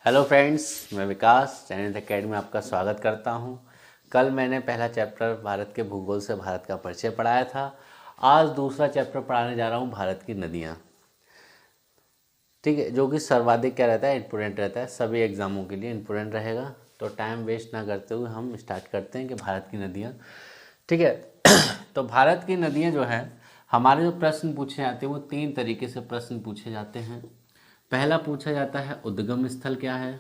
Hello friends, मैं विकास channel academy में आपका स्वागत करता हूं। कल मैंने पहला चैप्टर भारत के भूगोल से भारत का परिचय पढ़ाया था। आज दूसरा चैप्टर पढ़ाने जा रहा हूं भारत की नदियां। ठीक है, जो कि सर्वाधिक क्या रहता है, इम्पोर्टेंट रहता है, सभी एग्जामों के लिए इम्पोर्टेंट रहेगा। तो टाइम वेस्ट ना करते हुए हम स्टार्ट करते हैं कि भारत की नदियाँ। ठीक है तो भारत की नदियाँ जो है, हमारे जो प्रश्न पूछे जाते हैं वो 3 तरीके से प्रश्न पूछे जाते हैं। पहला पूछा जाता है उद्गम स्थल क्या है।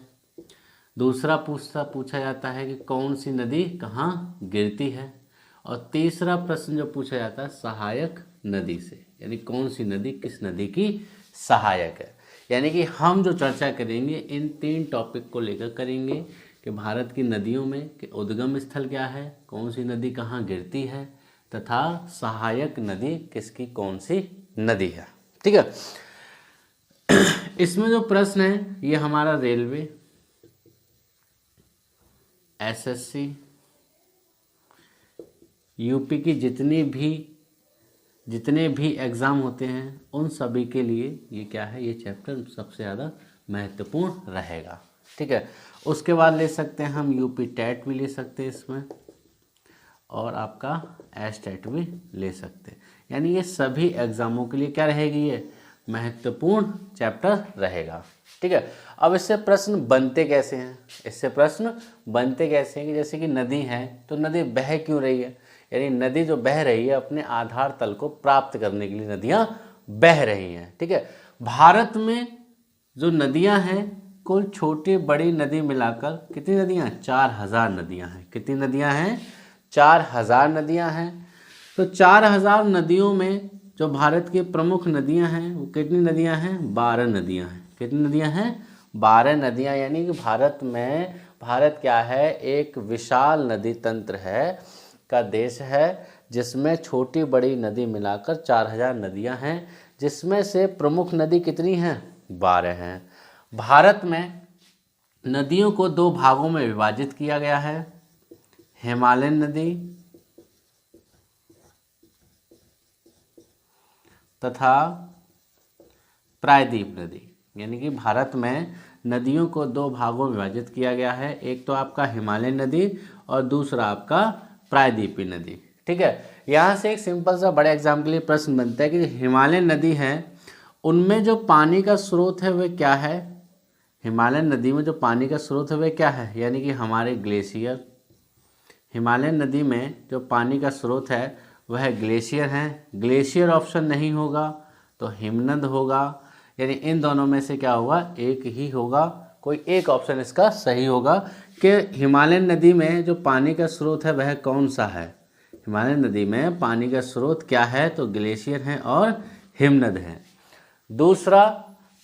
दूसरा पूछा जाता है कि कौन सी नदी कहाँ गिरती है। और तीसरा प्रश्न जो पूछा जाता है सहायक नदी से, यानी कौन सी नदी किस नदी की सहायक है। यानी कि हम जो चर्चा करेंगे इन 3 टॉपिक को लेकर करेंगे कि भारत की नदियों में कि उद्गम स्थल क्या है, कौन सी नदी कहाँ गिरती है, तथा सहायक नदी किसकी कौन सी नदी है। ठीक है, इसमें जो प्रश्न है ये हमारा रेलवे, एसएससी, यूपी की जितने भी एग्ज़ाम होते हैं उन सभी के लिए ये क्या है, ये चैप्टर सबसे ज़्यादा महत्वपूर्ण रहेगा। ठीक है, उसके बाद ले सकते हैं हम यूपी टेट भी ले सकते हैं इसमें, और आपका एस टेट भी ले सकते हैं। यानी ये सभी एग्ज़ामों के लिए क्या रहेगी, ये महत्वपूर्ण चैप्टर रहेगा। ठीक है, अब इससे प्रश्न बनते कैसे हैं, कि जैसे कि नदी है तो नदी बह क्यों रही है, यानी नदी जो बह रही है अपने आधार तल को प्राप्त करने के लिए नदियां बह रही हैं। ठीक है, भारत में जो नदियां हैं कुल छोटी बड़ी नदी मिलाकर कितनी नदियां, 4000 नदियां हैं। कितनी नदियां हैं, 4000 नदियां हैं। तो 4000 नदियों में जो भारत की प्रमुख नदियां हैं वो कितनी नदियां हैं, 12 नदियां हैं। कितनी नदियां हैं, 12 नदियां। यानी कि भारत क्या है, एक विशाल नदी तंत्र है का देश है, जिसमें छोटी बड़ी नदी मिलाकर 4000 नदियां हैं, जिसमें से प्रमुख नदी कितनी हैं, 12 हैं। भारत में नदियों को 2 भागों में विभाजित किया गया है, हिमालयन नदी तथा प्रायद्वीप नदी। यानी कि भारत में नदियों को 2 भागों में विभाजित किया गया है, एक तो आपका हिमालयन नदी और दूसरा आपका प्रायद्वीपीय नदी। ठीक है, यहाँ से एक सिंपल सा बड़े एग्जाम के लिए प्रश्न बनता है कि हिमालयन नदी है उनमें जो पानी का स्रोत है वह क्या है। हिमालयन नदी में जो पानी का स्रोत है वह क्या है, यानी कि हमारे ग्लेशियर। हिमालयन नदी में जो पानी का स्रोत है वह ग्लेशियर हैं। ग्लेशियर ऑप्शन नहीं होगा तो हिमनद होगा, यानी इन दोनों में से क्या होगा, एक ही होगा, कोई एक ऑप्शन इसका सही होगा कि हिमालयन नदी में जो पानी का स्रोत है वह कौन सा है। हिमालयन नदी में पानी का स्रोत क्या है, तो ग्लेशियर हैं और हिमनद हैं। दूसरा,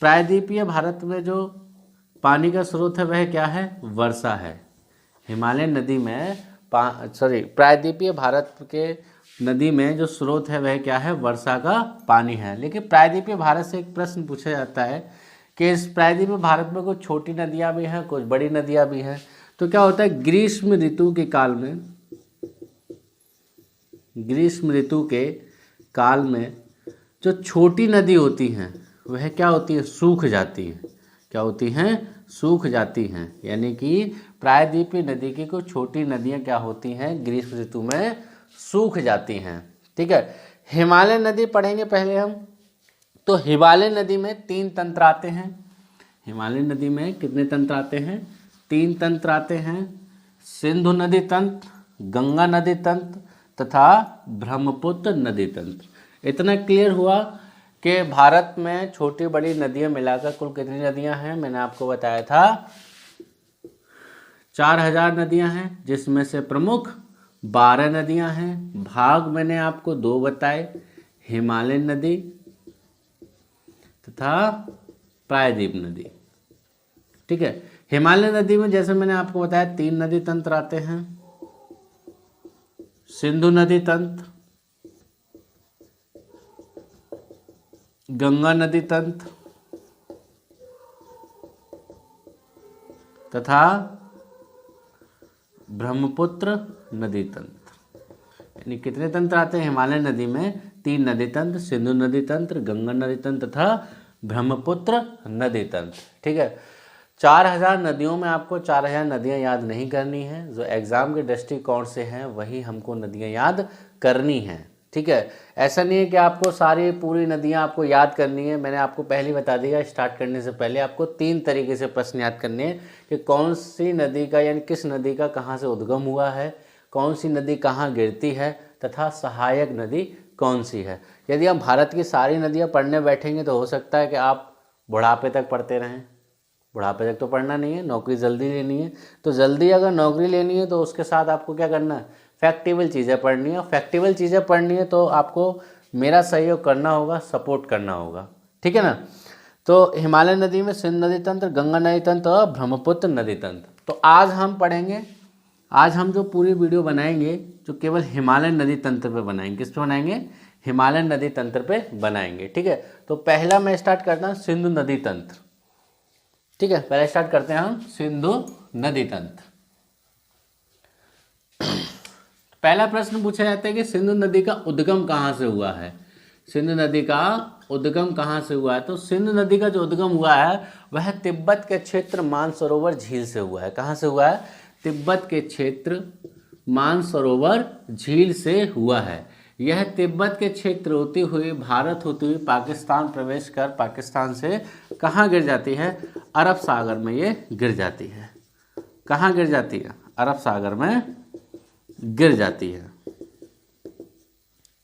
प्रायद्वीपीय भारत में जो पानी का स्रोत है वह क्या है, वर्षा है। हिमालयन नदी में प्रायद्वीपीय भारत के नदी में जो स्रोत है वह क्या है, वर्षा का पानी है। लेकिन प्रायद्वीपीय भारत से एक प्रश्न पूछा जाता है कि इस प्रायद्वीपीय भारत में कुछ छोटी नदियां भी हैं, कुछ बड़ी नदियां भी हैं। तो क्या होता है, ग्रीष्म ऋतु के काल में जो छोटी नदी होती हैं वह क्या होती है, सूख जाती हैं। क्या होती हैं, सूख जाती हैं। यानी कि प्रायद्वीपीय नदी की कुछ छोटी नदियां क्या होती हैं, ग्रीष्म ऋतु में सूख जाती हैं। ठीक है, हिमालयन नदी पढ़ेंगे पहले हम। तो हिमालयन नदी में 3 तंत्र आते हैं। हिमालयन नदी में कितने तंत्र आते हैं, 3 तंत्र आते हैं, सिंधु नदी तंत्र, गंगा नदी तंत्र तथा ब्रह्मपुत्र नदी तंत्र। इतना क्लियर हुआ कि भारत में छोटी बड़ी नदियां मिलाकर कुल कितनी नदियां हैं, मैंने आपको बताया था 4000 नदियां हैं, जिसमें से प्रमुख 12 नदियां हैं। भाग मैंने आपको 2 बताए, हिमालयन नदी तथा प्रायद्वीप नदी। ठीक है, हिमालय नदी में जैसे मैंने आपको बताया 3 नदी तंत्र आते हैं, सिंधु नदी तंत्र, गंगा नदी तंत्र तथा ब्रह्मपुत्र नदी तंत्र। यानी कितने तंत्र आते हैं, हिमालय नदी में 3 नदी तंत्र, सिंधु नदी तंत्र, गंगा नदी तंत्र तथा ब्रह्मपुत्र नदी तंत्र। ठीक है, 4000 नदियों में आपको 4000 नदियाँ याद नहीं करनी है, जो एग्ज़ाम के दृष्टिकोण से हैं वही हमको नदियाँ याद करनी हैं। ठीक है, ऐसा नहीं है कि आपको सारी पूरी नदियाँ आपको याद करनी है। मैंने आपको पहले ही बता दिया, स्टार्ट करने से पहले आपको 3 तरीके से प्रश्न याद करने हैं कि कौन सी नदी का यानी किस नदी का कहाँ से उद्गम हुआ है, कौन सी नदी कहाँ गिरती है तथा सहायक नदी कौन सी है। यदि हम भारत की सारी नदियाँ पढ़ने बैठेंगे तो हो सकता है कि आप बुढ़ापे तक पढ़ते रहें। बुढ़ापे तक तो पढ़ना नहीं है, नौकरी जल्दी लेनी है। तो जल्दी अगर नौकरी लेनी है तो उसके साथ आपको क्या करना है, फैक्टेबल चीज़ें पढ़नी है। फैक्टेबल चीज़ें पढ़नी है तो आपको मेरा सहयोग करना होगा, सपोर्ट करना होगा। ठीक है ना। तो हिमालय नदी में सिंधु नदी तंत्र, गंगा नदी तंत्र और ब्रह्मपुत्र नदी तंत्र। तो आज हम पढ़ेंगे, आज हम जो पूरी वीडियो बनाएंगे जो केवल हिमालय नदी तंत्र पे बनाएंगे। किस पे बनाएंगे, हिमालय नदी तंत्र पे बनाएंगे। ठीक है, तो पहला मैं स्टार्ट करता हूँ सिंधु नदी तंत्र। ठीक है, पहले स्टार्ट करते हैं हम सिंधु नदी तंत्र। पहला प्रश्न पूछा जाता है कि सिंधु नदी का उद्गम कहाँ से हुआ है। सिंधु नदी का उद्गम कहाँ से हुआ है। तो सिंधु नदी का जो उद्गम हुआ है वह तिब्बत के क्षेत्र मानसरोवर झील से हुआ है। कहाँ से हुआ है, तिब्बत के क्षेत्र मानसरोवर झील से हुआ है। यह तिब्बत के क्षेत्र होती हुई भारत होती हुई पाकिस्तान प्रवेश कर पाकिस्तान से कहाँ गिर जाती है, अरब सागर में ये गिर जाती है। कहाँ गिर जाती है, अरब सागर में गिर जाती है।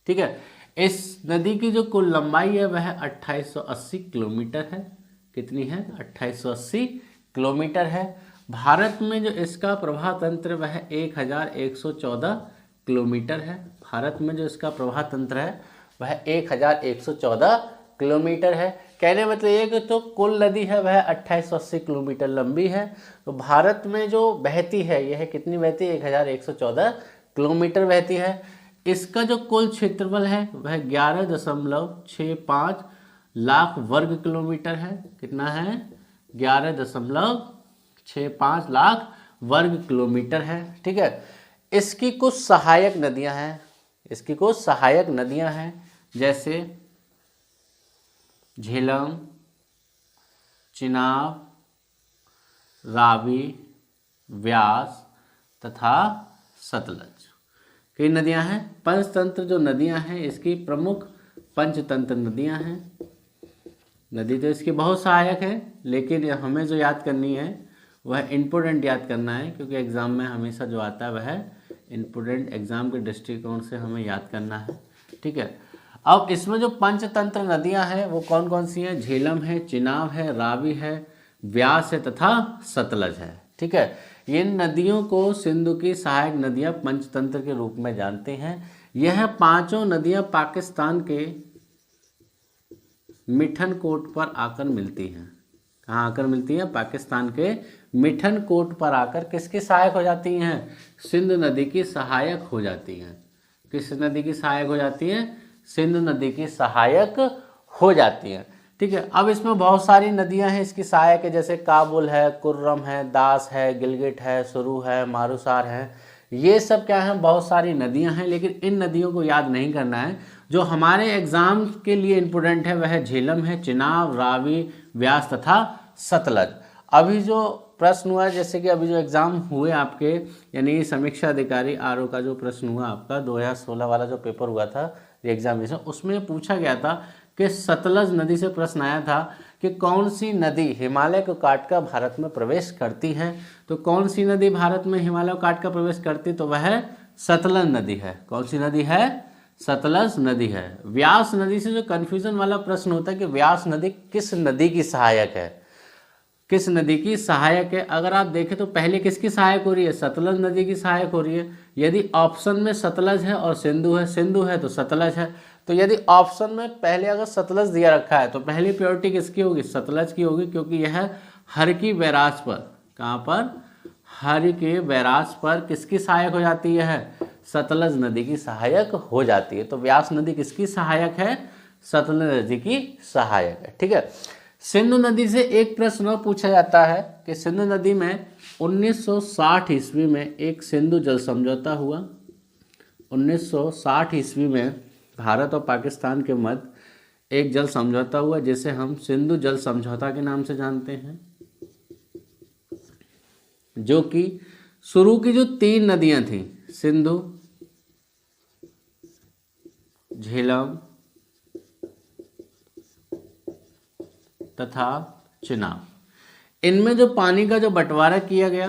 ठीक है, इस नदी की जो कुल लंबाई है वह 2880 किलोमीटर है। कितनी है, 2880 किलोमीटर है। भारत में जो इसका प्रवाह तंत्र वह 1114 किलोमीटर है। भारत में जो इसका प्रवाह तंत्र है वह 1114 किलोमीटर है। कहने मतलब ये कि तो कुल नदी है वह 2880 किलोमीटर लंबी है। तो भारत में जो बहती है यह कितनी बहती है, 1114 किलोमीटर बहती है। इसका जो कुल क्षेत्रफल है वह 11.65 लाख वर्ग किलोमीटर है। कितना है, 11.65 लाख वर्ग किलोमीटर है। ठीक है, इसकी कुछ सहायक नदियां हैं, इसकी कुछ सहायक नदियां हैं जैसे झेलम, चिनाब, रावी, व्यास तथा सतलज। कई नदियां हैं। पंचतंत्र जो नदियां हैं इसकी प्रमुख पंचतंत्र नदियां हैं। नदी तो इसकी बहुत सहायक है लेकिन हमें जो याद करनी है वह इम्पोर्टेंट याद करना है, क्योंकि एग्ज़ाम में हमेशा जो आता है वह इम्पोर्टेंट एग्ज़ाम के दृष्टिकोण से हमें याद करना है। ठीक है, अब इसमें जो पंचतंत्र नदियां हैं वो कौन कौन सी हैं, झेलम है, चिनाब है, रावी है, व्यास है तथा सतलज है। ठीक है, इन नदियों को सिंधु की सहायक नदियां पंचतंत्र के रूप में जानते हैं। यह पांचों नदियां पाकिस्तान के मिठनकोट पर आकर मिलती हैं। कहाँ आकर मिलती हैं, पाकिस्तान के मिठनकोट पर आकर किसकी सहायक हो जाती हैं, सिंधु नदी की सहायक हो जाती हैं। किस नदी की सहायक हो जाती हैं, सिंधु नदी की सहायक हो जाती हैं। ठीक है, अब इसमें बहुत सारी नदियां हैं इसकी सहायक है, जैसे काबुल है, कुर्रम है, दास है, गिलगिट है, सुरू है, मारूसार है। ये सब क्या है, बहुत सारी नदियां हैं, लेकिन इन नदियों को याद नहीं करना है। जो हमारे एग्जाम के लिए इम्पोर्टेंट है वह झेलम है, चिनाब, रावी, व्यास तथा सतलज। अभी जो प्रश्न हुआ, जैसे कि अभी जो एग्ज़ाम हुए आपके यानी समीक्षा अधिकारी आरओ का जो प्रश्न हुआ आपका 2016 वाला जो पेपर हुआ था एग्जामिनेशन, उसमें पूछा गया था कि सतलज नदी से प्रश्न आया था कि कौन सी नदी हिमालय को काटकर भारत में प्रवेश करती है। तो कौन सी नदी भारत में हिमालय को काटकर प्रवेश करती, तो वह सतलज नदी है। कौन सी नदी है, सतलज नदी है। व्यास नदी से जो कन्फ्यूजन वाला प्रश्न होता है कि व्यास नदी किस नदी की सहायक है, किस नदी की सहायक है। अगर आप देखें तो पहले किसकी सहायक हो रही है, सतलज नदी की सहायक हो रही है। यदि ऑप्शन में सतलज है और सिंधु है, सिंधु है तो सतलज है। तो यदि ऑप्शन में पहले अगर सतलज दिया रखा है तो पहली प्रायोरिटी किसकी होगी, सतलज की होगी, क्योंकि यह हर की बैराज पर, कहाँ पर, हर के बैराज पर किसकी सहायक हो जाती है, सतलज नदी की सहायक हो जाती है। तो व्यास नदी किसकी सहायक है, सतलज नदी की सहायक है। ठीक है, सिंधु नदी से एक प्रश्न और पूछा जाता है कि सिंधु नदी में 1960 ईस्वी में एक सिंधु जल समझौता हुआ। 1960 ईस्वी में भारत और पाकिस्तान के मध्य एक जल समझौता हुआ जिसे हम सिंधु जल समझौता के नाम से जानते हैं। जो कि शुरू की जो 3 नदियां थी, सिंधु, झेलम तथा चिनाब, इनमें जो पानी का जो बंटवारा किया गया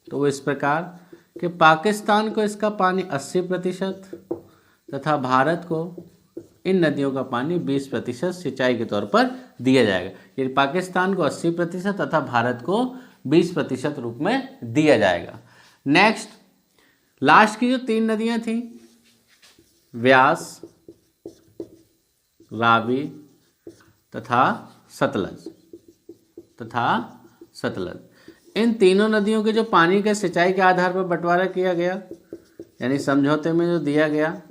तो वो इस प्रकार कि पाकिस्तान को इसका पानी 80% तथा भारत को इन नदियों का पानी 20% सिंचाई के तौर पर दिया जाएगा। ये पाकिस्तान को 80% तथा भारत को 20% रूप में दिया जाएगा। नेक्स्ट, लास्ट की जो 3 नदियां थी, व्यास, रावी तथा सतलज, इन तीनों नदियों के जो पानी के सिंचाई के आधार पर बंटवारा किया गया, यानी समझौते में जो दिया गया,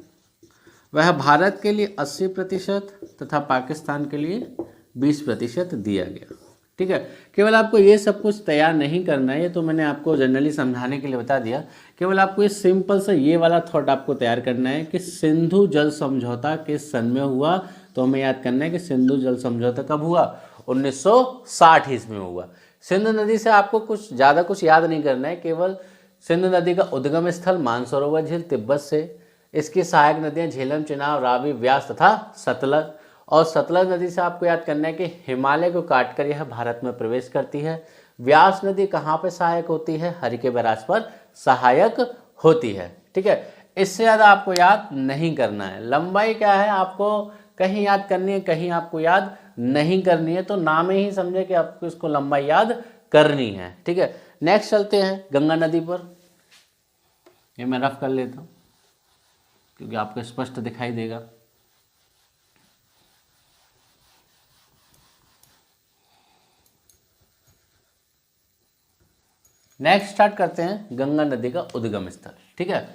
वह भारत के लिए 80% तथा पाकिस्तान के लिए 20% दिया गया। ठीक है, केवल आपको ये सब कुछ तैयार नहीं करना है, ये तो मैंने आपको जनरली समझाने के लिए बता दिया। केवल आपको ये सिंपल सा ये वाला थॉट आपको तैयार करना है कि सिंधु जल समझौता किस सन में हुआ। तो हमें याद करना है कि सिंधु जल समझौता कब हुआ, 1960 ईस्वी में हुआ। सिंधु नदी से आपको कुछ ज़्यादा कुछ याद नहीं करना है, केवल सिंधु नदी का उद्गम स्थल मानसरोवर झील तिब्बत से, इसकी सहायक नदियाँ झेलम, चिनाब, रावी, व्यास तथा सतलज, और सतलज नदी से आपको याद करना है कि हिमालय को काटकर यह भारत में प्रवेश करती है। व्यास नदी कहाँ पर सहायक होती है, हरिके बैराज पर सहायक होती है। ठीक है, इससे ज़्यादा आपको याद नहीं करना है। लंबाई क्या है आपको कहीं याद करनी है, कहीं आपको याद नहीं करनी है, तो नाम ही समझे कि आपको इसको लंबाई याद करनी है। ठीक है, नेक्स्ट चलते हैं गंगा नदी पर। ये मैं रफ कर लेता हूँ क्योंकि आपको स्पष्ट दिखाई देगा। नेक्स्ट स्टार्ट करते हैं गंगा नदी का उद्गम स्थल। ठीक है,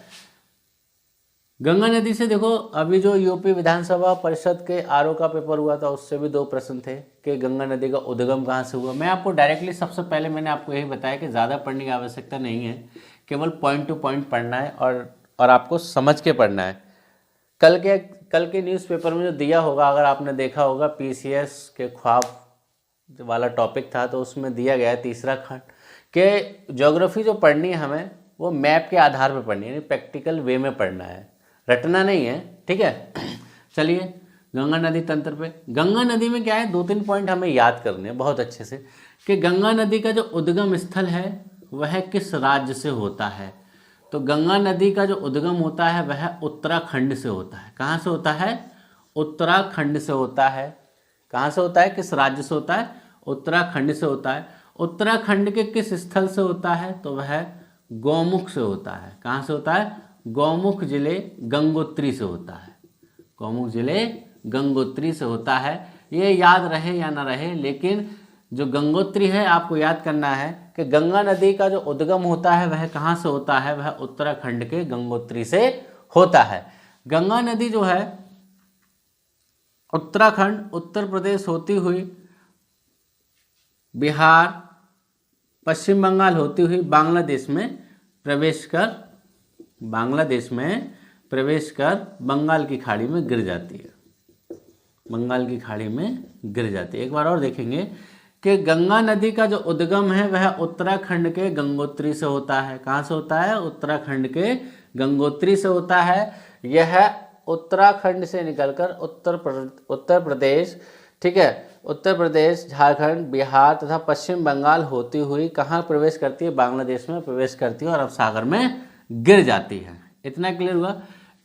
गंगा नदी से देखो, अभी जो यूपी विधानसभा परिषद के आरओ का पेपर हुआ था उससे भी 2 प्रश्न थे कि गंगा नदी का उद्गम कहाँ से हुआ। मैं आपको डायरेक्टली सबसे पहले मैंने आपको यही बताया कि ज़्यादा पढ़ने की आवश्यकता नहीं है, केवल पॉइंट टू पॉइंट पढ़ना है और आपको समझ के पढ़ना है। कल के न्यूज़पेपर में जो दिया होगा, अगर आपने देखा होगा, पीसीएस के ख्वाब वाला टॉपिक था, तो उसमें दिया गया है 3रा खंड कि ज्योग्राफी जो पढ़नी है हमें वो मैप के आधार पर पढ़नी है, यानी प्रैक्टिकल वे में पढ़ना है, रटना नहीं है। ठीक है, चलिए गंगा नदी तंत्र पे। गंगा नदी में क्या है, 2-3 पॉइंट हमें याद करने हैं बहुत अच्छे से कि गंगा नदी का जो उद्गम स्थल है वह किस राज्य से होता है। तो गंगा नदी का जो उद्गम होता है वह उत्तराखंड से होता है। कहाँ से होता है, उत्तराखंड से होता है। कहाँ से होता है, किस राज्य से होता है, उत्तराखंड से होता है। उत्तराखंड के किस स्थल से होता है, तो वह गौमुख से होता है। कहाँ से होता है, गौमुख जिले गंगोत्री से होता है। गौमुख जिले गंगोत्री से होता है। ये याद रहे या ना रहे, लेकिन जो गंगोत्री है आपको याद करना है कि गंगा नदी का जो उद्गम होता है वह कहाँ से होता है, वह उत्तराखंड के गंगोत्री से होता है। गंगा नदी जो है उत्तराखंड, उत्तर प्रदेश होती हुई बिहार, पश्चिम बंगाल होती हुई बांग्लादेश में प्रवेश कर बंगाल की खाड़ी में गिर जाती है। बंगाल की खाड़ी में गिर जाती है। एक बार और देखेंगे कि गंगा नदी का जो उद्गम है वह उत्तराखंड के गंगोत्री से होता है। कहाँ से होता है, उत्तराखंड के गंगोत्री से होता है। यह उत्तराखंड से निकलकर उत्तर प्रदेश, ठीक है, उत्तर प्रदेश, झारखंड, बिहार तथा पश्चिम बंगाल होती हुई कहाँ प्रवेश करती है, बांग्लादेश में प्रवेश करती है और अरब सागर में गिर जाती है। इतना क्लियर हुआ।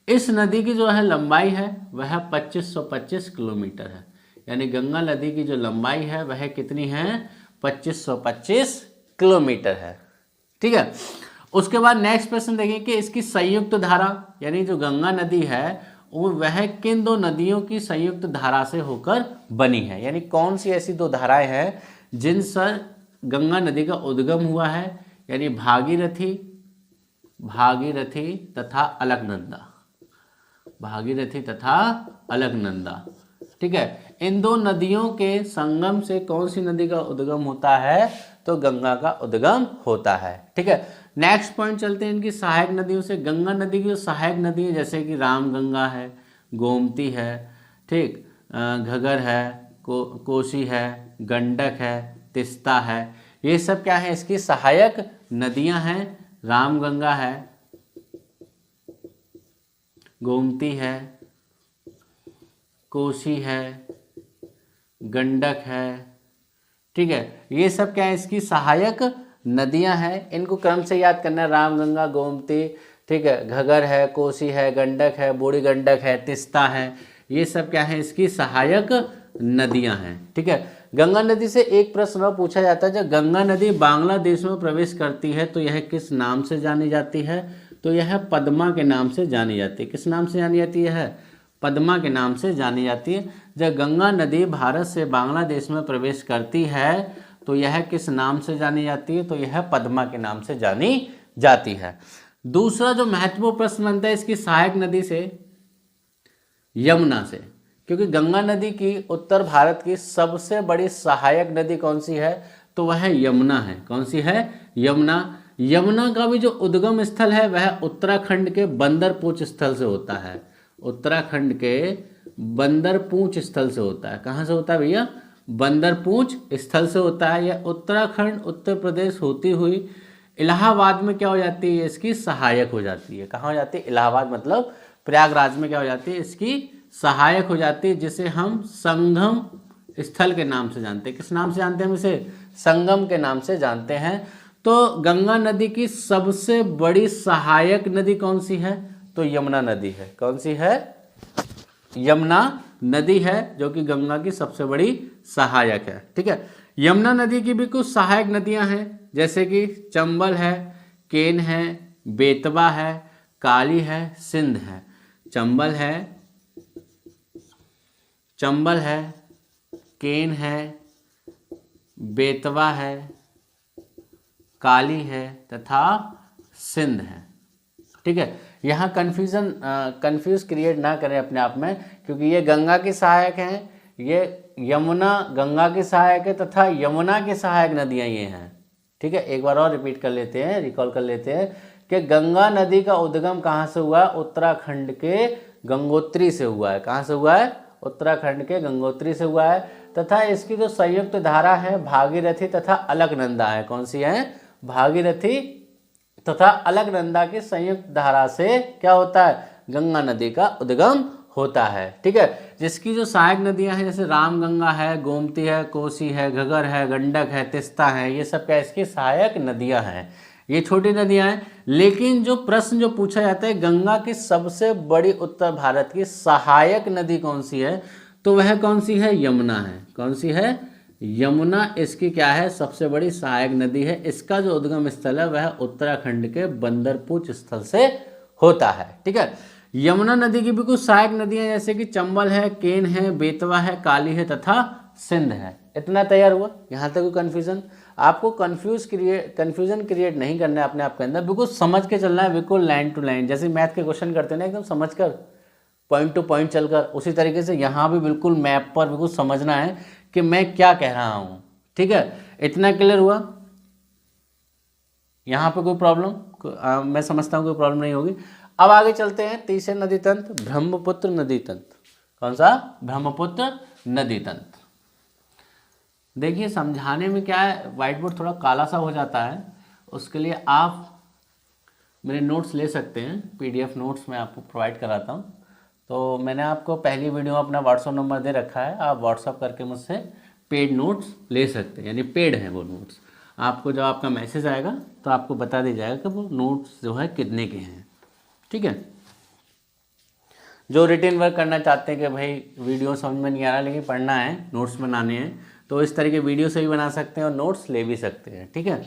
इस नदी की जो है लंबाई है वह 2525 किलोमीटर है, यानी गंगा नदी की जो लंबाई है वह कितनी है, 2525 किलोमीटर है। ठीक है, उसके बाद नेक्स्ट प्रश्न देखें कि इसकी संयुक्त धारा, यानी जो गंगा नदी है वह किन 2 नदियों की संयुक्त धारा से होकर बनी है, यानी कौन सी ऐसी 2 धाराएं हैं जिनसे गंगा नदी का उद्गम हुआ है, यानी भागीरथी तथा अलकनंदा। भागीरथी तथा अलकनंदा। ठीक है, इन 2 नदियों के संगम से कौन सी नदी का उद्गम होता है, तो गंगा का उद्गम होता है। ठीक है, नेक्स्ट पॉइंट चलते हैं इनकी सहायक नदियों से। गंगा नदी की जो सहायक नदी है जैसे कि रामगंगा है, गोमती है, ठीक, घगर है, कोसी है, गंडक है, तिस्ता है, ये सब क्या है, इसकी सहायक नदियां हैं। रामगंगा है, गोमती है, कोसी है, गंडक है, ठीक है। ये सब क्या है, इसकी सहायक नदियां हैं। इनको क्रम से याद करना है, रामगंगा, गोमती, ठीक है, घगर है, कोसी है, गंडक है, बूढ़ी गंडक है, तिस्ता है। ये सब क्या है, इसकी सहायक नदियां हैं, ठीक है। गंगा नदी से एक प्रश्न और पूछा जाता है, जब गंगा नदी बांग्लादेश में प्रवेश करती है तो यह किस नाम से जानी जाती है? तो यह पद्मा के नाम से जानी जाती है। किस नाम से जानी जाती है? पद्मा के नाम से जानी जाती है। जब गंगा नदी भारत से बांग्लादेश में प्रवेश करती है तो यह किस नाम से जानी जाती है? तो यह पद्मा के नाम से जानी जाती है। दूसरा जो महत्वपूर्ण प्रश्न बनता है इसकी सहायक नदी से, यमुना से, क्योंकि गंगा नदी की उत्तर भारत की सबसे बड़ी सहायक नदी कौन सी है? तो वह यमुना है। कौन सी है? यमुना। यमुना का भी जो उद्गम स्थल है वह उत्तराखंड के बंदरपूंछ स्थल से होता है। उत्तराखंड के बंदरपूंछ स्थल से होता है। कहाँ से होता है भैया? बंदरपूंछ स्थल से होता है। यह उत्तराखंड, उत्तर प्रदेश होती हुई इलाहाबाद में क्या हो जाती है? इसकी सहायक हो जाती है। कहाँ हो जाती है? इलाहाबाद मतलब प्रयागराज में क्या हो जाती है? इसकी सहायक हो जाती है, जिसे हम संगम स्थल के नाम से जानते हैं। किस नाम से जानते हैं हम इसे? संगम के नाम से जानते हैं। तो गंगा नदी की सबसे बड़ी सहायक नदी कौन सी है? तो यमुना नदी है। कौन सी है? यमुना नदी है, जो कि गंगा की सबसे बड़ी सहायक है, ठीक है। यमुना नदी की भी कुछ सहायक नदियां हैं, जैसे कि चंबल है, केन है, बेतवा है, काली है, सिंध है। चंबल है, केन है, बेतवा है, काली है तथा सिंध है, ठीक है। यहाँ कंफ्यूज क्रिएट ना करें अपने आप में, क्योंकि ये गंगा की सहायक हैं, ये यमुना गंगा की सहायक है तथा यमुना की सहायक नदियाँ ये हैं, ठीक है। एक बार और रिपीट कर लेते हैं, रिकॉल कर लेते हैं कि गंगा नदी का उद्गम कहाँ से हुआ? उत्तराखंड के गंगोत्री से हुआ है। कहाँ से हुआ है? उत्तराखंड के गंगोत्री से हुआ है। तथा इसकी जो संयुक्त धारा है भागीरथी तथा अलकनंदा है। कौन सी है? भागीरथी तथा अलकनंदा की संयुक्त धारा से क्या होता है? गंगा नदी का उद्गम होता है, ठीक है। जिसकी जो सहायक नदियां हैं, जैसे रामगंगा है, गोमती है, कोसी है, घगर है, गंडक है, तिस्ता है, ये सब क्या इसकी सहायक नदियां हैं। ये छोटी नदियां हैं। लेकिन जो प्रश्न जो पूछा जाता है, गंगा की सबसे बड़ी उत्तर भारत की सहायक नदी कौन सी है? तो वह कौन सी है? यमुना है। कौन सी है? यमुना इसकी क्या है? सबसे बड़ी सहायक नदी है। इसका जो उद्गम स्थल है वह उत्तराखंड के बंदरपूंछ स्थल से होता है, ठीक है। यमुना नदी की भी कुछ सहायक नदियां जैसे कि चंबल है, केन है, बेतवा है, काली है तथा सिंध है। इतना तैयार हुआ? यहाँ तक कोई कन्फ्यूजन? आपको कन्फ्यूजन क्रिएट नहीं करना है अपने आप के अंदर, बिल्कुल समझ के चलना है, बिल्कुल लाइन टू लाइन। जैसे मैथ के क्वेश्चन करते हैं ना, एकदम समझ कर, पॉइंट टू पॉइंट चलकर, उसी तरीके से यहाँ भी बिल्कुल मैप पर बिल्कुल समझना है कि मैं क्या कह रहा हूँ, ठीक है। इतना क्लियर हुआ? यहाँ पे कोई प्रॉब्लम? मैं समझता हूँ कोई प्रॉब्लम नहीं होगी। अब आगे चलते हैं तीसरे नदी तंत्र, ब्रह्मपुत्र नदी तंत्र। कौन सा? ब्रह्मपुत्र नदी तंत्र। देखिए समझाने में क्या है, व्हाइट बोर्ड थोड़ा काला सा हो जाता है, उसके लिए आप मेरे नोट्स ले सकते हैं। PDF नोट्स मैं आपको प्रोवाइड कराता हूँ। तो मैंने आपको पहली वीडियो में अपना व्हाट्सअप नंबर दे रखा है, आप व्हाट्सअप करके मुझसे पेड नोट्स ले सकते हैं, यानी पेड हैं वो नोट्स। आपको जब आपका मैसेज आएगा तो आपको बता दिया जाएगा कि वो नोट्स जो है कितने के हैं, ठीक है। जो रिटेन वर्क करना चाहते हैं कि भाई वीडियो समझ में नहीं आ रहा लेकिन पढ़ना है, नोट्स बनाने हैं, तो इस तरह के वीडियो से भी बना सकते हैं और नोट्स ले भी सकते हैं, ठीक है।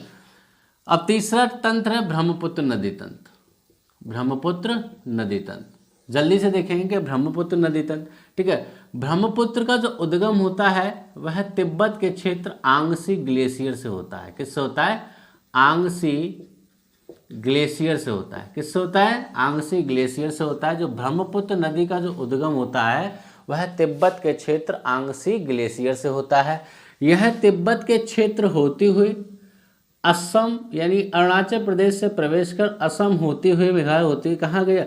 अब तीसरा तंत्र है ब्रह्मपुत्र नदी तंत्र। ब्रह्मपुत्र नदी तंत्र जल्दी से देखेंगे कि ब्रह्मपुत्र नदी तंत्र, ठीक है। ब्रह्मपुत्र का जो उद्गम होता है वह तिब्बत के क्षेत्र आंगसी ग्लेशियर से होता है। किससे होता है? आंगसी ग्लेशियर से होता है। किससे होता है? आंगसी ग्लेशियर से होता है। जो ब्रह्मपुत्र नदी का जो उद्गम होता है वह तिब्बत के क्षेत्र आंगसी ग्लेशियर से होता है। यह तिब्बत के क्षेत्र होती हुई असम यानी अरुणाचल प्रदेश से प्रवेश कर असम होती हुई मेघालय होती हुई कहाँ गया?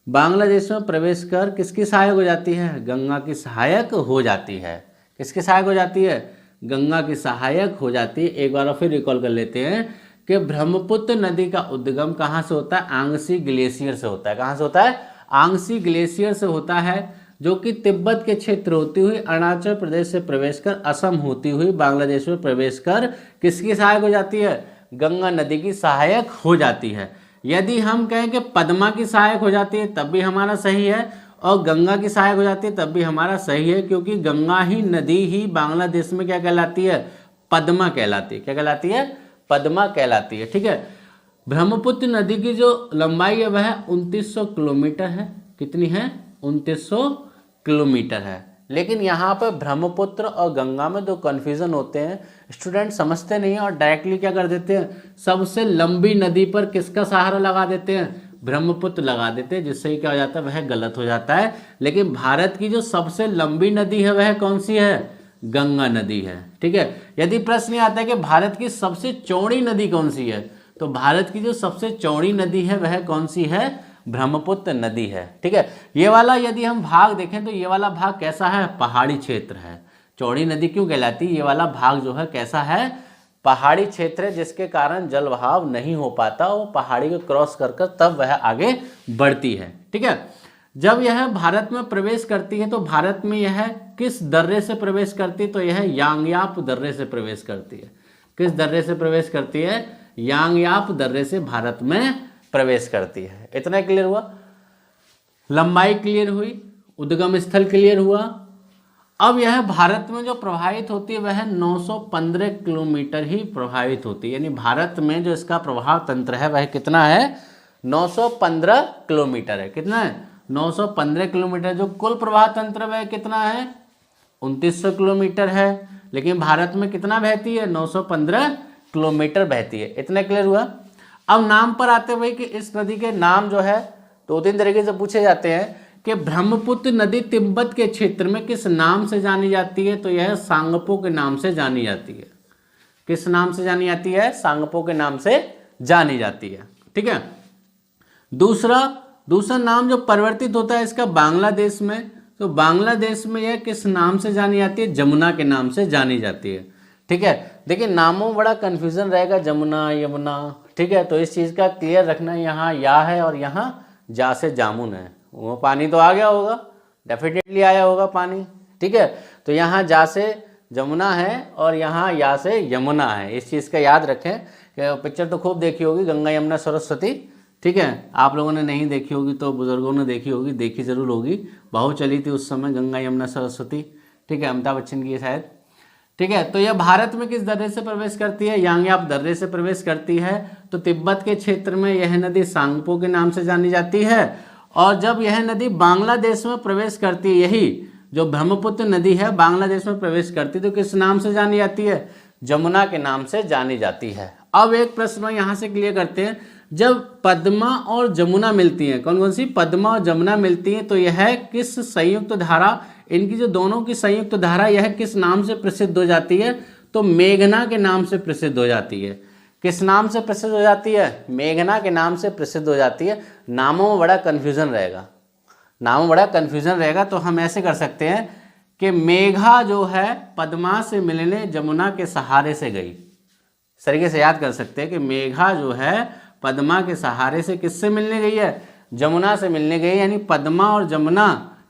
बांग्लादेश में प्रवेश कर किसकी सहायक हो जाती है? गंगा की सहायक हो जाती है। किसकी सहायक हो जाती है? गंगा की सहायक हो जाती है। एक बार फिर रिकॉल कर लेते हैं कि ब्रह्मपुत्र नदी का उद्गम कहाँ से होता है? आंगसी ग्लेशियर से होता है। कहाँ से होता है? आंगसी ग्लेशियर से होता है, जो कि तिब्बत के क्षेत्र होती हुई अरुणाचल प्रदेश से प्रवेश कर असम होती हुई बांग्लादेश में प्रवेश कर किसकी सहायक हो जाती है? गंगा नदी की सहायक हो जाती है। यदि हम कहें कि पद्मा की सहायक हो जाती है तब भी हमारा सही है, और गंगा की सहायक हो जाती है तब भी हमारा सही है, क्योंकि गंगा ही नदी ही बांग्लादेश में क्या कहलाती है? पद्मा कहलाती है। क्या कहलाती है? पद्मा कहलाती है। ठीक है। ब्रह्मपुत्र नदी की जो लंबाई है वह 2900 किलोमीटर है। कितनी है? 2900 किलोमीटर है। लेकिन यहाँ पर ब्रह्मपुत्र और गंगा में दो कन्फ्यूजन होते हैं, स्टूडेंट समझते नहीं हैं और डायरेक्टली क्या कर देते हैं, सबसे लंबी नदी पर किसका सहारा लगा देते हैं? ब्रह्मपुत्र लगा देते हैं, जिससे क्या हो जाता है? वह गलत हो जाता है। लेकिन भारत की जो सबसे लंबी नदी है वह कौन सी है? गंगा नदी है। ठीक है। यदि प्रश्न आता है कि भारत की सबसे चौड़ी नदी कौन सी है, तो भारत की जो सबसे चौड़ी नदी है वह कौन सी है? ब्रह्मपुत्र नदी है। ठीक है। ये वाला यदि हम भाग देखें तो ये वाला भाग कैसा है? पहाड़ी क्षेत्र है। चौड़ी नदी क्यों कहलाती है? ये वाला भाग जो है कैसा है? पहाड़ी क्षेत्र है, जिसके कारण जल बहाव नहीं हो पाता, वो पहाड़ी को क्रॉस कर तब वह आगे बढ़ती है। ठीक है। जब यह भारत में प्रवेश करती है तो भारत में यह किस दर्रे से प्रवेश करती है? तो यह यांगयाप दर्रे से प्रवेश करती है। किस दर्रे से प्रवेश करती है? यांगयाप दर्रे से भारत में प्रवेश करती है। इतना क्लियर हुआ? लंबाई क्लियर हुई, उद्गम स्थल क्लियर हुआ। अब यह भारत में जो प्रभावित होती है वह 915 किलोमीटर ही प्रभावित होती है। यानी भारत में जो इसका प्रभाव तंत्र है वह कितना है? 915 किलोमीटर है। कितना है? 915 किलोमीटर। जो कुल प्रवाह तंत्र वह कितना है? 2900 किलोमीटर है। लेकिन भारत में कितना बहती है? 915 किलोमीटर बहती है। इतना क्लियर हुआ? अब नाम पर आते हुए कि इस नदी के नाम जो है दो तीन तरीके से पूछे जाते हैं कि ब्रह्मपुत्र नदी तिब्बत के क्षेत्र में किस नाम से जानी जाती है? तो यह सांगपो के नाम से जानी जाती है। किस नाम से जानी जाती है? सांगपो के नाम से जानी जाती है। ठीक है। दूसरा नाम जो परिवर्तित होता है इसका बांग्लादेश में, तो बांग्लादेश में यह किस नाम से जानी जाती है? जमुना के नाम से जानी जाती है। ठीक है। देखिए नामों में बड़ा कन्फ्यूजन रहेगा, जमुना, यमुना। ठीक है। तो इस चीज़ का क्लियर रखना, यहाँ या है और यहाँ जा से जामुन है। वो पानी तो आ गया होगा, डेफिनेटली आया होगा पानी। ठीक है। तो यहाँ जा से जमुना है और यहाँ या से यमुना है। इस चीज़ का याद रखें। पिक्चर तो खूब देखी होगी, गंगा यमुना सरस्वती। ठीक है। आप लोगों ने नहीं देखी होगी तो बुजुर्गों ने देखी होगी, देखी जरूर होगी। बहुत चली थी उस समय गंगा यमुना सरस्वती। ठीक है। अमिताभ बच्चन की है शायद। ठीक है। तो यह भारत में किस दर्रे से प्रवेश करती है? यांगयाप दर्रे से प्रवेश करती है। तो तिब्बत के क्षेत्र में यह नदी सांगपो के नाम से जानी जाती है। और जब यह नदी बांग्लादेश में प्रवेश करती है, यही जो ब्रह्मपुत्र नदी है बांग्लादेश में प्रवेश करती है, तो किस नाम से जानी जाती है? जमुना के नाम से जानी जाती है। अब एक प्रश्न यहाँ से क्लियर करते हैं, जब पद्मा और जमुना मिलती हैं, कौन कौन सी? पद्मा और जमुना मिलती हैं, तो यह किस संयुक्त धारा, इनकी जो दोनों की संयुक्त धारा, यह किस नाम से प्रसिद्ध हो जाती है? तो मेघना के नाम से प्रसिद्ध हो जाती है। किस नाम से प्रसिद्ध हो जाती है? मेघना के नाम से प्रसिद्ध हो जाती है। नामों में बड़ा कन्फ्यूजन रहेगा, नामों में बड़ा कन्फ्यूजन रहेगा। तो हम ऐसे कर सकते हैं कि मेघा जो है पद्मा से मिलने जमुना के सहारे से गई। इस तरीके से याद कर सकते हैं कि मेघा जो है पद्मा के सहारे से किससे मिलने गई है? जमुना से मिलने गई। यानी पद्मा और जमुना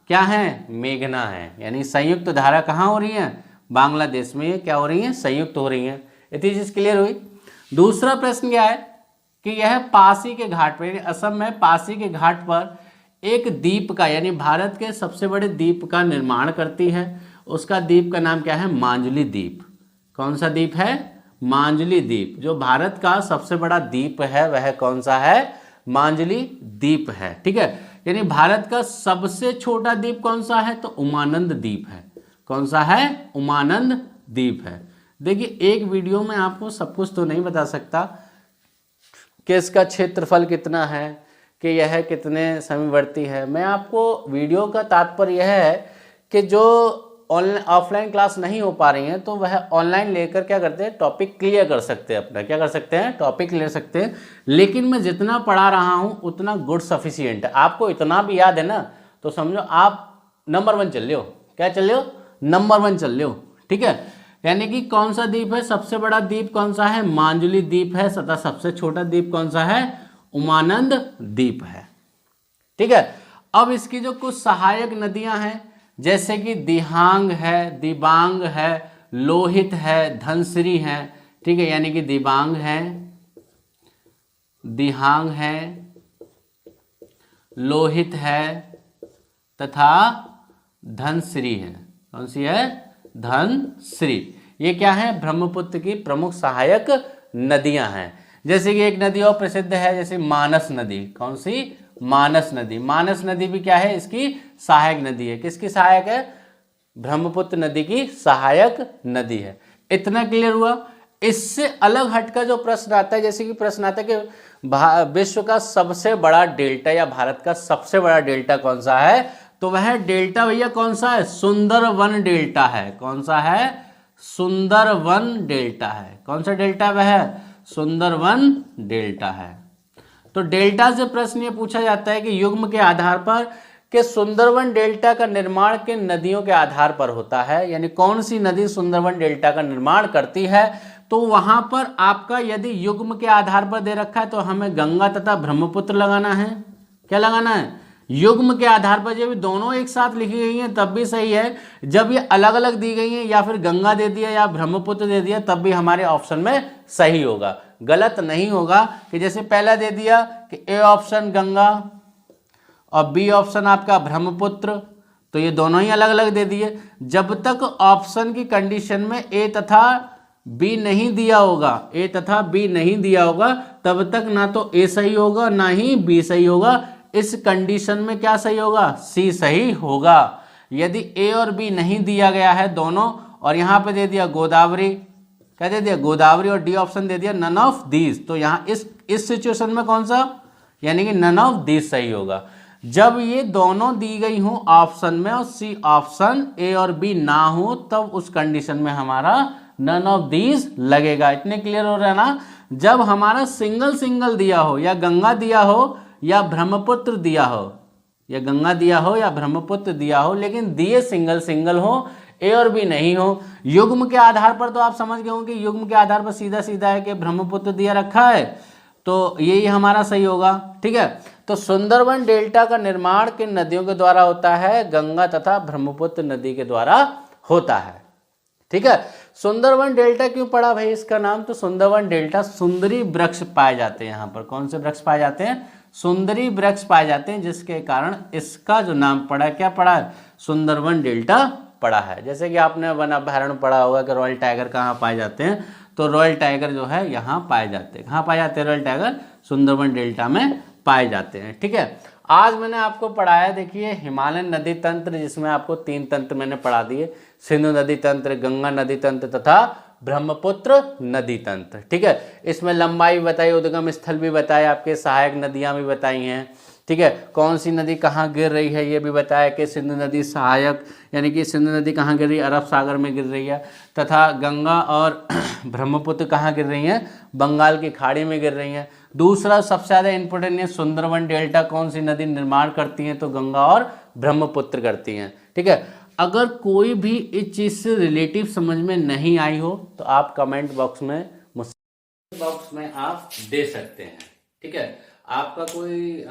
क्या है? मेघना है। यानी संयुक्त धारा कहाँ हो रही है? बांग्लादेश में क्या हो रही है? संयुक्त हो रही है। इतनी चीज क्लियर हुई। दूसरा प्रश्न क्या है कि यह पासी के घाट पर, यानी असम में पासी के घाट पर एक द्वीप का, यानी भारत के सबसे बड़े द्वीप का निर्माण करती है। उसका द्वीप का नाम क्या है? मांजुली द्वीप। कौन सा द्वीप है? मांजुली द्वीप। जो भारत का सबसे बड़ा द्वीप है वह कौन सा है? मांजुली द्वीप है। ठीक है। यानी भारत का सबसे छोटा द्वीप कौन सा है? तो उमानंद द्वीप है। कौन सा है? उमानंद द्वीप है। देखिए एक वीडियो में आपको सब कुछ तो नहीं बता सकता कि इसका क्षेत्रफल कितना है, कि यह कितने समवर्ती है। मैं आपको वीडियो का तात्पर्य यह है कि जो ऑनलाइन ऑफलाइन क्लास नहीं हो पा रही हैं तो वह ऑनलाइन लेकर क्या करते हैं? टॉपिक क्लियर कर सकते हैं अपना। क्या कर सकते हैं? टॉपिक ले सकते हैं। लेकिन मैं जितना पढ़ा रहा हूँ उतना गुड सफिशिएंट है। आपको इतना भी याद है ना तो समझो आप नंबर 1 चल रहे हो। क्या चल रहे हो? नंबर 1 चल रहे हो। ठीक है। यानी कि कौन सा द्वीप है, सबसे बड़ा द्वीप कौन सा है, मांजुली द्वीप है, तथा सबसे छोटा द्वीप कौन सा है, उमानंद द्वीप है। ठीक है, अब इसकी जो कुछ सहायक नदियां हैं जैसे कि दिहांग है, दिबांग है, लोहित है, धनसिरी है। ठीक है, यानी कि दिबांग है, दिहांग है, लोहित है तथा धनसिरी है। कौन सी है, धनसिरी। ये क्या है, ब्रह्मपुत्र की प्रमुख सहायक नदियां हैं। जैसे कि एक नदी और प्रसिद्ध है जैसे मानस नदी। कौन सी, मानस नदी। मानस नदी भी क्या है, इसकी सहायक नदी है। किसकी सहायक है, ब्रह्मपुत्र नदी की सहायक नदी है। इतना क्लियर हुआ। इससे अलग हटकर जो प्रश्न आता है, जैसे कि प्रश्न आता है कि विश्व का सबसे बड़ा डेल्टा या भारत का सबसे बड़ा डेल्टा कौन सा है, तो वह डेल्टा भैया कौन सा है, सुंदरवन डेल्टा है। कौन सा है, सुंदरवन डेल्टा है। कौन सा डेल्टा वह, सुंदरवन डेल्टा है। तो डेल्टा से प्रश्न ये पूछा जाता है कि युग्म के आधार पर कि सुंदरवन डेल्टा का निर्माण किन नदियों के आधार पर होता है, यानी कौन सी नदी सुंदरवन डेल्टा का निर्माण करती है। तो वहां पर आपका यदि युग्म के आधार पर दे रखा है तो हमें गंगा तथा ब्रह्मपुत्र लगाना है। क्या लगाना है, युग्म के आधार पर। जब दोनों एक साथ लिखी गई हैं तब भी सही है, जब ये अलग अलग दी गई हैं या फिर गंगा दे दिया या ब्रह्मपुत्र दे दिया तब भी हमारे ऑप्शन में सही होगा, गलत नहीं होगा। कि जैसे पहला दे दिया कि ए ऑप्शन गंगा और बी ऑप्शन आपका ब्रह्मपुत्र, तो ये दोनों ही अलग अलग दे दिए। जब तक ऑप्शन की कंडीशन में ए तथा बी नहीं दिया होगा, ए तथा बी नहीं दिया होगा, तब तक ना तो ए सही होगा ना ही बी सही होगा। इस कंडीशन में क्या सही होगा, सी सही होगा। यदि ए और बी नहीं दिया गया है दोनों, और यहाँ पे दे दिया गोदावरी, क्या दे दिया, गोदावरी, और डी ऑप्शन दे दिया नन ऑफ दीज, तो यहाँ इस सिचुएशन में कौन सा, यानी कि नन ऑफ दीज सही होगा। जब ये दोनों दी गई हो ऑप्शन में और सी ऑप्शन ए और बी ना हो, तब उस कंडीशन में हमारा नन ऑफ दीज लगेगा। इतने क्लियर हो रहा है ना। जब हमारा सिंगल सिंगल दिया हो, या गंगा दिया हो या ब्रह्मपुत्र दिया हो, या गंगा दिया हो या ब्रह्मपुत्र दिया हो, लेकिन दिए सिंगल सिंगल हो, ए और बी नहीं हो, युग्म के आधार पर, तो आप समझ गए होंगे कि युग्म के आधार पर सीधा सीधा है कि ब्रह्मपुत्र दिया रखा है, तो यही हमारा सही होगा। ठीक है, तो सुंदरवन डेल्टा का निर्माण किन नदियों के द्वारा होता है, गंगा तथा ब्रह्मपुत्र नदी के द्वारा होता है। ठीक है, सुंदरवन डेल्टा क्यों पड़ा भाई इसका नाम, तो सुंदरवन डेल्टा सुंदरी वृक्ष पाए जाते हैं यहाँ पर। कौन से वृक्ष पाए जाते हैं, सुंदरी वृक्ष पाए जाते हैं, जिसके कारण इसका जो नाम पड़ा, क्या पड़ा है, सुंदरवन डेल्टा पड़ा है। जैसे कि आपने वन अभयारण्य पढ़ा होगा कि रॉयल टाइगर कहाँ पाए जाते हैं, तो रॉयल टाइगर जो है यहाँ पाए जाते हैं। कहाँ पाए जाते हैं रॉयल टाइगर, सुंदरवन डेल्टा में पाए जाते हैं। ठीक है, आज मैंने आपको पढ़ाया, देखिए हिमालयन नदी तंत्र, जिसमें आपको 3 तंत्र मैंने पढ़ा दिए, सिंधु नदी तंत्र, गंगा नदी तंत्र तथा ब्रह्मपुत्र नदी तंत्र। ठीक है, इसमें लंबाई भी बताई, उद्गम स्थल भी बताए, आपके सहायक नदियां भी बताई हैं। ठीक है, कौन सी नदी कहाँ गिर रही है ये भी बताया कि सिंधु नदी सहायक, यानी कि सिंधु नदी कहाँ गिर रही है, अरब सागर में गिर रही है, तथा गंगा और ब्रह्मपुत्र कहाँ गिर रही हैं, बंगाल की खाड़ी में गिर रही हैं। दूसरा सबसे ज़्यादा इंपॉर्टेंट है, सुंदरवन डेल्टा कौन सी नदी निर्माण करती हैं, तो गंगा और ब्रह्मपुत्र करती हैं। ठीक है, अगर कोई भी इस चीज़ से रिलेटिव समझ में नहीं आई हो तो आप कमेंट बॉक्स में आप दे सकते हैं। ठीक है, आपका कोई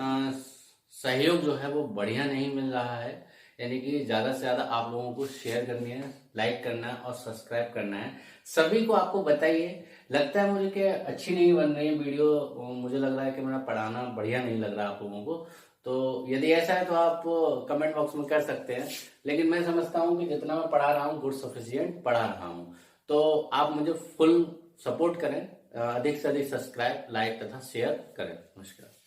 सहयोग जो है वो बढ़िया नहीं मिल रहा है, यानी कि ज़्यादा से ज़्यादा आप लोगों को शेयर करनी है, लाइक करना है और सब्सक्राइब करना है। सभी को आपको बताइए, लगता है मुझे कि अच्छी नहीं बन रही है वीडियो, मुझे लग रहा है कि मेरा पढ़ाना बढ़िया नहीं लग रहा आप लोगों को, तो यदि ऐसा है तो आप कमेंट बॉक्स में कर सकते हैं। लेकिन मैं समझता हूँ कि जितना मैं पढ़ा रहा हूँ गुड सफिशिएंट पढ़ा रहा हूँ, तो आप मुझे फुल सपोर्ट करें, अधिक से अधिक सब्सक्राइब, लाइक तथा शेयर करें। नमस्कार।